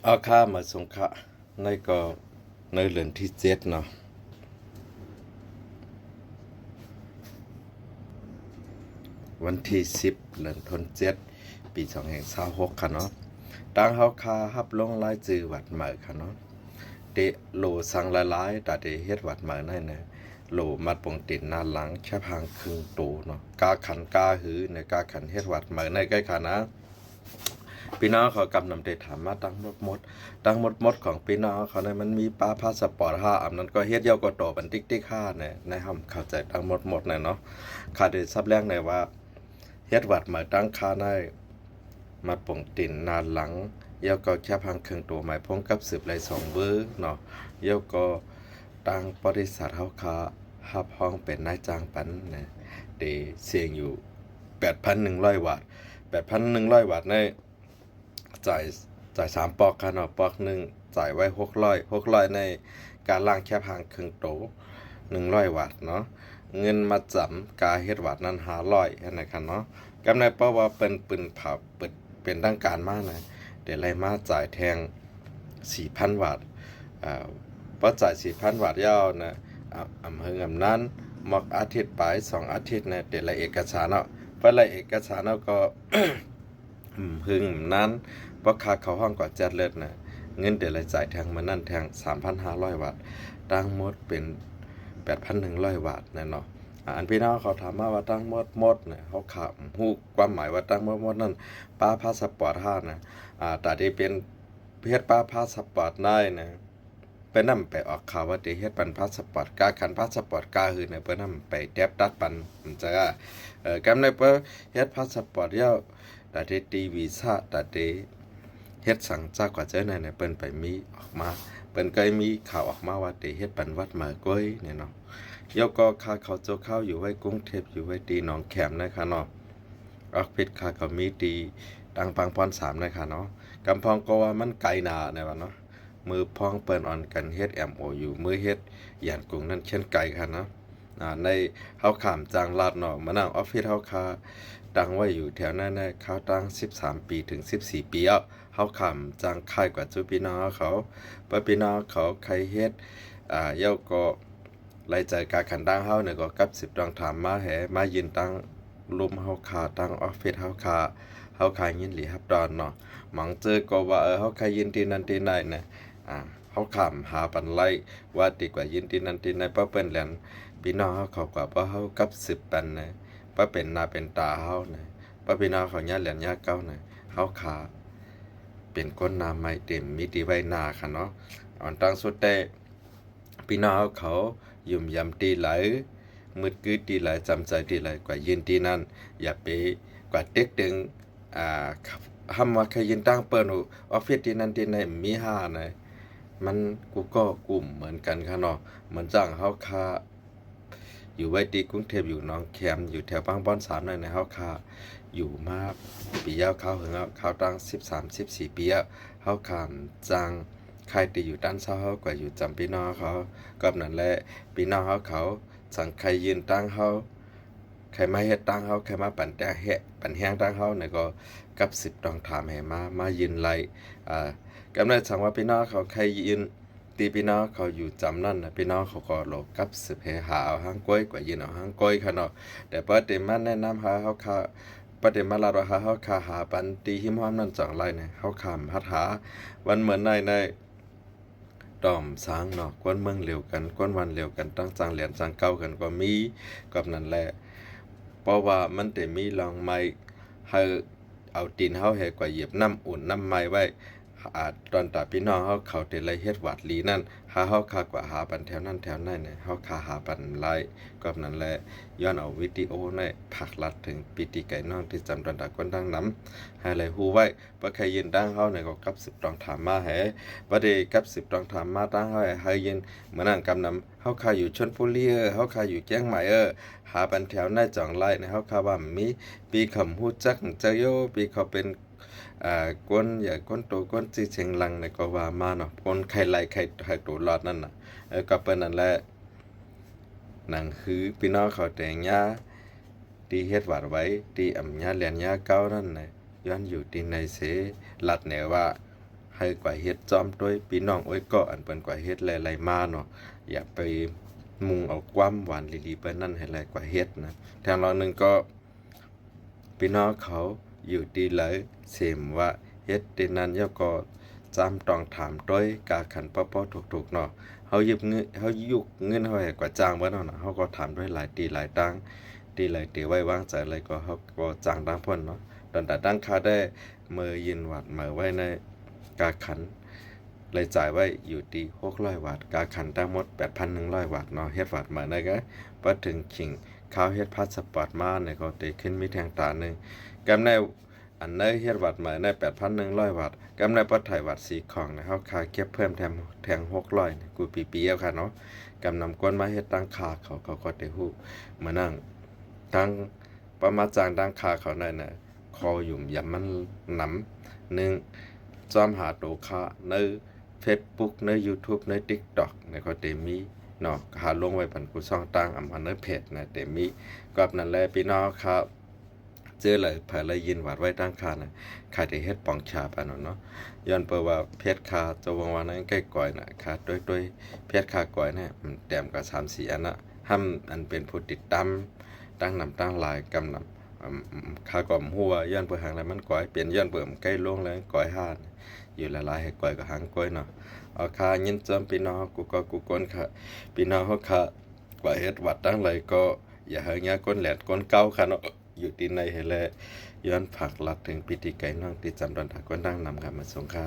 เอาข้ามาสงขะในก็ในเดือนที่7เนาะวันที่10เดือนธันวาคมปี2526ค่ะเนาะตั้งเฮาคาฮับลงรายจื่อวัดใหม่ค่ะเนาะเดโลสังหลายๆแต่เดเฮ็ดวัดใหม่นั่นน่ะโลมัดปงตินหน้าหลังแค่พางครึ่งโตเนาะกาขันกาหือในกาขันเฮ็ดวัดใหม่ในใกล้ค่ะนะพี่น้องเขากำนำได้ถามมาตั้งหมดของพี่น้องเขาเนี่ยมันมีปลาพาสปอร์ต5อันนั้นก็เฮ็ดเยาก็ต่อบันติ๊ก5เนี่ยในห้ำเข้าใจตั้งหมดเนี่ยเนาะค่าได้ซับแรกในว่าเฮ็ดวัดใหม่ตั้งค่าได้มาป่งตินนานหลังเยาก็แค่พังเครื่องตัวใหม่พงกับสืบไร2เบอร์เนาะเยาก็ตั้งบริษัทเฮาค้าฮับห้องเป็นนายจ้างปันเนี่ยได้เสียงอยู่ 8,100 วัตต์ 8,100 วัตต์ในจ่าย3ปอกค่ะเนาะปอกหนึ่งจ่ายไว้600ในการล่างแค่พางครึ่งโต100 วัตต์เนาะเงินมาจำกาเฮ็ดวัตต์นั้น500นะครับเนาะกำไรเพราะว่าเป็นปืนเผาเป็นทางการมากนะเดี๋ยวไล่มาจ่ายแทง 4,000 วัตต์พอจ่าย 4,000 วัตต์ยาวนะอำเภอนั้นหมอกอาทิตย์ไป2อาทิตย์นะเดี๋ยวไล่เอกสารเนาะเพราะไล่เอกสารเนาะก็ พึ่งนั้นเพราะค่าเข้าห้องก่อนจัดเลิศนะเงินเดือนรายจ่ายแทงมานั่นแทง 3,500 วัตต์ตั้งหมดเป็น 8,100 วัตต์นะเนาะอันพี่น้องเขาถามมาว่าตั้งหมดเนี่ยเขาถามฮู้ความหมายว่าตั้งหมดนั่นป้าพาสปอร์ต5นะแต่ที่เป็นเฮ็ดป้าพาสปอร์ตได้นะไปนำไปออกข่าวว่าที่เฮ็ดปันพาสปอร์ตกาคันพาสปอร์ตกาหือเนี่ยเปิ้นนำไปแทบตัดปันมันจะกำในเปิ้เฮ็ดพาสปอร์ตยาวแต่ที่ตีวีซ่าแต่ที่เฮ็ดสั่งจากกว่าเจ้าเนี่ยเปิ้นไปมีออกมาเปิ้นเคยมีข่าวออกมาว่าที่เฮ็ดปันวัดมาก้อยเนี่ยเนาะยกก็ค่าเขาเจ้าเข้าอยู่ไว้กรุงเทพอยู่ไว้ตีหนองแขมนะคะเนาะออกพิษค่าก็มีตีตังปังพร3นะคะเนาะกำพองก็ว่ามันไกลหนาเนี่ยว่าเนาะมือพ้องเปิ้นออนกันเฮ็ด MOU มือเฮ็ดย่านกรุงนั่นเช่นไกลค่ะเนาะในเฮาข้ามจางลาดเนาะมานั่งออฟฟิศเฮาคาตั้งไว้อยู่แถวนั้นๆเขาตั้ง13ปีถึง14ปีเฮาข้ามจางค่ายกว่าจุพี่น้องเขาปะพี่น้องเขาใครเฮ็ดเย้าก็รายจ่ายการขันดังเฮาเนี่ยก็กับ10ดองถามมาแหมายืนตั้งลุมเฮาคาตั้งออฟฟิศเฮาคายินหลีฮับดอนเนาะหมังเจอก็ว่าเฮาคายินที่นั่นที่ไหนเนี่ยเฮาข้ามหาปันไล่ว่าดีกว่ายินที่นั่นที่ไหนเพราะเปิ้นแหลนพี่น้องเขากว่าเพราะเฮากับ10ปันนะเพราะเป็นหน้าเป็นตาเฮานะเพราะพี่น้องเขาญาติแหลนญาติเก่านะเฮาคาเป็นคนนาใหม่เต็มมิติไว้หน้าค่ะเนาะอันตั้งสุดแต่พี่น้องเขายุ่มยำตีไหลมืดกึดตีไหลจำใจตีไหลกว่ายินตีนั้นอย่าไปกว่าเด็กดึงคำว่าใครยินตั้งเปิ้นออฟฟิศที่นั้นที่ไหนมี5นะมันกูก็กลุ่มเหมือนกันค่ะเนาะเหมือนจ้างเฮาคาอยู่ไว้ที่กรุงเทพอยู่หนองแขมอยู่แถวบางบอน3นั่นนะเฮาคาอยู่มาปียาวเขาถึงเขาตั้ง13-14ปีเฮาขามจางใครที่อยู่ด้านเช้าเฮาก็อยู่จำพี่น้องเขาก็นั่นแหละพี่น้องเขาสั่งใครยืนตั้งเฮาใครมาเฮ็ดตั้งเฮาใครมาปั่นแต่เฮ็ดปั่นแห้งตั้งเฮาเนี่ยก็กับ10ต้องถามให้มายืนไล่กำเนิดสั่งว่าพี่น้องเขาใครยืนตีพี่น้องเขาอยู่จำนั่นนะพี่น้องเขาก็โลกับ10ให้หาเอาหางก้อยกว่ายืนเอาหางก้อยค่ะเนาะแต่พอเต็มมันแนะนำหาเฮาค่ะประเด็นมาลาดว่าเฮาคาหาปันตีหิมห้อมนั่นจังไรเนี่ยเฮาคำหัดหาวันเหมือนในดอมสร้างเนาะกวนเมืองเร็วกันกวนวันเร็วกันตั้งจังเหรียญจังเก่ากันก็มีกับนั่นแหละเพราะว่ามันแต่มีลองไม้ให้เอาตีนเฮาให้กว่าเหยียบน้ำอุ่นน้ำไม้ไว้ตอนตาพี่น้องเฮาเขาแต่ไรเฮ็ดวัดลีนั่นหาเฮาคากว่าหาปันแถวนั้นเนี่ยเฮาคาหาปันไล่ก็นั่นแหละย้อนเอาวิดีโอในผักลัดถึงปิติไก่น้องที่จำตอนตาคนดังน้ำให้ไรฮู้ไว้บ่ใครยืนดังเฮาเนี่ยก็กับ10ต้องถามมาแหบ่ได้กับ10ต้องถามมาตั้งเฮาให้ยืนเหมือนนั่งกำนำเฮาคาอยู่ชลบุรีเฮาคาอยู่แจ้งใหม่หาปันแถวในจ่องไล่ในเฮาคาว่ามีปีคำฮู้จักจักโยปีเขาเป็นก้นอย่าก้นโตก้นจีเชียงลังในก็ว่ามาเนาะก้นไข่ไหลไข่โตรอดนั่นน่ะก็เป็นนั่นแหละหนังคือพี่น้องเขาแต่งยาที่เฮ็ดวัดไว้ที่อำญาแลนยาเก่านั่นน่ะย้อนอยู่ที่ในเสลัดแนวว่าให้ ให้กว่าเฮ็ดจอมด้วยพี่น้องโอ้ยก็อันเปิ้นกว่าเฮ็ดหลายๆมาเนาะอย่าไปมุงเอาความหวานลีๆเปิ้นนั่นให้หลายกว่าเฮ็ดนะทางเรานึงก็พี่น้องเขาอยู่ดีเลยเสมว่าเฮ็ดดินั้นย่อก็จำต้องถามด้วยกาขันป้อๆถูกๆเนาะเฮายุกเงินเฮาให้กว่าจ้างบ่เนาะเฮาก็ถามด้วยหลายตีหลายตังตีหลายตีไว้วางใจเลยก็เฮาก็จ้างดังเพิ่นเนาะตอนแต่ตั้งค่าได้มือยินวัดมือไว้ในกาขันเลยจ่ายไว้อยู่ที่600วัตต์กาขันทั้งหมด 8,100 วัตต์เนาะเฮ็ดวัตต์มาได้ก็พอถึงขิงข้าวเฮ็ดพาสปอร์ตมาเนี่ยก็ได้ขึ้นมีแทงตานึงกำในอันในเฮ็ดวัตต์มาใน 8,100 วัตต์กำในปัดไถวัตต์4ของนะเฮาค่าเก็บเพิ่มแทง600นี่กูปีๆเอาค่ะเนาะกำนำก้นมาเฮ็ดตั้งค่าเขาก็ได้ฮู้มานั่งตั้งประมาณจางตั้งค่าเขานั่นน่ะคอยุ่มยำมันหนำนึงจอมหาโตค่าในFacebook ใน YouTube ใน TikTok ในก็เตมีเนาะหาลงไว้ปันกูช่องตั้งอันในเพจนะเตมีกับนั่นแหละพี่น้องครับเจอเลยภายเลยยินวัดไว้ตั้งค่านะใครได้เฮ็ดปองชาปานเนาะย้อนเปิดว่าเพจค่าจะวงวันนั้นใกล้ก่อยน่ะค่าด้วยเพจค่าก่อยเนี่ยมันแต้มกับ3-4อันน่ะห้ำอันเป็นผู้ติดตามตั้งนำตั้งหลายกำนำค่าก่อมหัวย้อนเปิดหางแล้วมันก่อยเปลี่ยนย้อนเปิดใกล้ลงแล้วก่อยห้าอยู่หลายๆให้ก่อยกับหางก่อยเนาะเอาค่ายินจำพี่น้องกูก็กูก้นค่ะพี่น้องเฮาค่ะกว่าเฮ็ดวัดตั้งเลยก็อย่าให้เงี้ยก้นแหลดก้นเก้าค่ะเนาะอยู่ที่ในให้แลย้อนผักลัดถึงพิธีไก่น้องที่จำดอนถาก้นดังนำค่ะมาส่งค่ะ